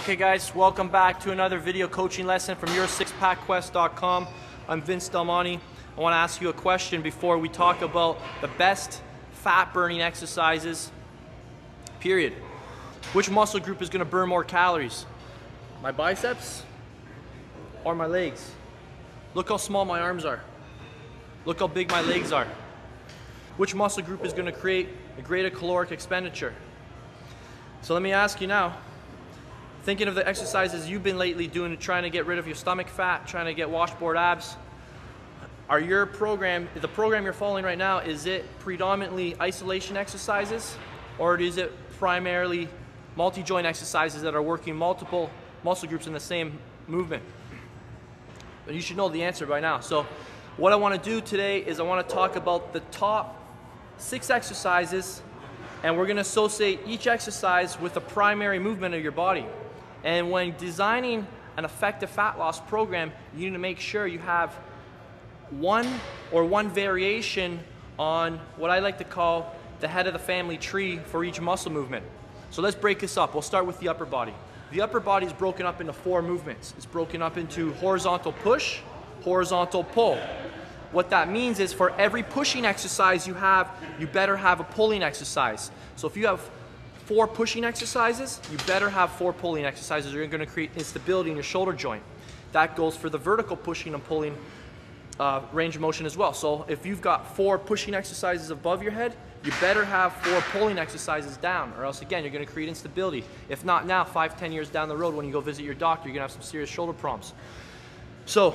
Okay guys, welcome back to another video coaching lesson from your6packquest.com. I'm Vince Delmonte. I want to ask you a question before we talk about the best fat burning exercises, period. Which muscle group is going to burn more calories? My biceps or my legs? Look how small my arms are. Look how big my legs are. Which muscle group is going to create a greater caloric expenditure? So let me ask you now, thinking of the exercises you've been lately doing, trying to get rid of your stomach fat, trying to get washboard abs, are the program you're following right now, is it predominantly isolation exercises, or is it primarily multi-joint exercises that are working multiple muscle groups in the same movement? But you should know the answer by now. So what I want to do today is I want to talk about the top 6 exercises, and we're going to associate each exercise with a primary movement of your body. And when designing an effective fat loss program, you need to make sure you have one variation on what I like to call the head of the family tree for each muscle movement. So let's break this up. We'll start with the upper body. The upper body is broken up into 4 movements. It's broken up into horizontal push, horizontal pull. What that means is for every pushing exercise you have, you better have a pulling exercise. So if you have 4 pushing exercises, you better have 4 pulling exercises, or you're going to create instability in your shoulder joint. That goes for the vertical pushing and pulling range of motion as well. So if you've got 4 pushing exercises above your head, you better have 4 pulling exercises down, or else again, you're going to create instability. If not now, 5-10 years down the road when you go visit your doctor, you're going to have some serious shoulder problems. So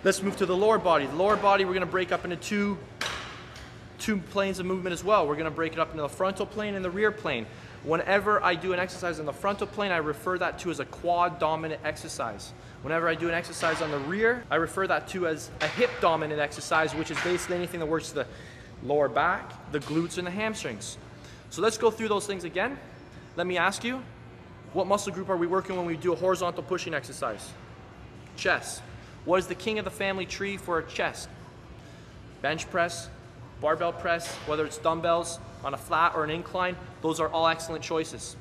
let's move to the lower body. The lower body we're going to break up into two planes of movement as well. We're going to break it up into the frontal plane and the rear plane. Whenever I do an exercise on the frontal plane, I refer that to as a quad dominant exercise. Whenever I do an exercise on the rear, I refer that to as a hip dominant exercise, which is basically anything that works the lower back, the glutes, and the hamstrings. So let's go through those things again. Let me ask you, what muscle group are we working when we do a horizontal pushing exercise? Chest. What is the king of the family tree for a chest? Bench press, barbell press, whether it's dumbbells on a flat or an incline, those are all excellent choices.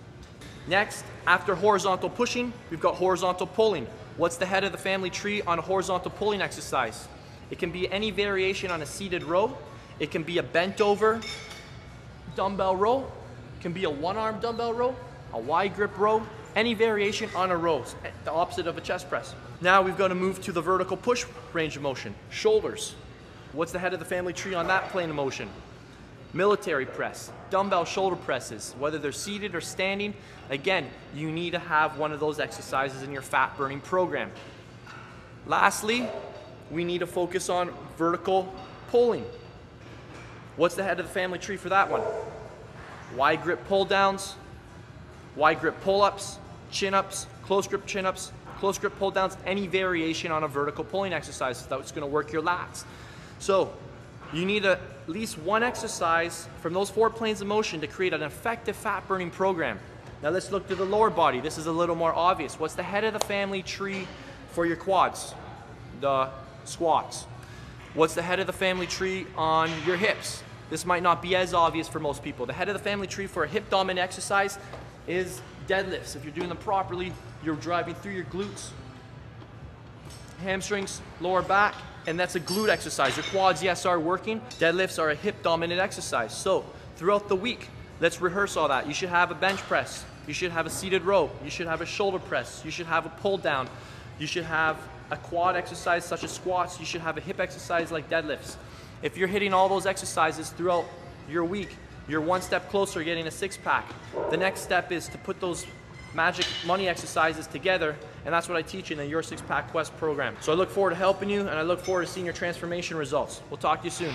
Next, after horizontal pushing, we've got horizontal pulling. What's the head of the family tree on a horizontal pulling exercise? It can be any variation on a seated row. It can be a bent over dumbbell row. It can be a one-arm dumbbell row, a wide grip row, any variation on a row, the opposite of a chest press. Now we've got to move to the vertical push range of motion. Shoulders. What's the head of the family tree on that plane of motion? Military press, dumbbell shoulder presses, whether they're seated or standing. Again, you need to have one of those exercises in your fat burning program. Lastly, we need to focus on vertical pulling. What's the head of the family tree for that one? Wide grip pull downs, wide grip pull-ups, chin-ups, close grip chin-ups, close grip pull downs, any variation on a vertical pulling exercise that's going to work your lats. So you need at least one exercise from those 4 planes of motion to create an effective fat burning program. Now let's look to the lower body. This is a little more obvious. What's the head of the family tree for your quads? The squats. What's the head of the family tree on your hips? This might not be as obvious for most people. The head of the family tree for a hip dominant exercise is deadlifts. If you're doing them properly, you're driving through your glutes, hamstrings, lower back, and that's a glute exercise. Your quads, yes, are working. Deadlifts are a hip dominant exercise. So throughout the week, let's rehearse all that. You should have a bench press. You should have a seated row. You should have a shoulder press. You should have a pull down. You should have a quad exercise such as squats. You should have a hip exercise like deadlifts. If you're hitting all those exercises throughout your week, you're one step closer to getting a 6-pack. The next step is to put those magic money exercises together, and that's what I teach in the Your 6-Pack Quest program. So I look forward to helping you, and I look forward to seeing your transformation results. We'll talk to you soon.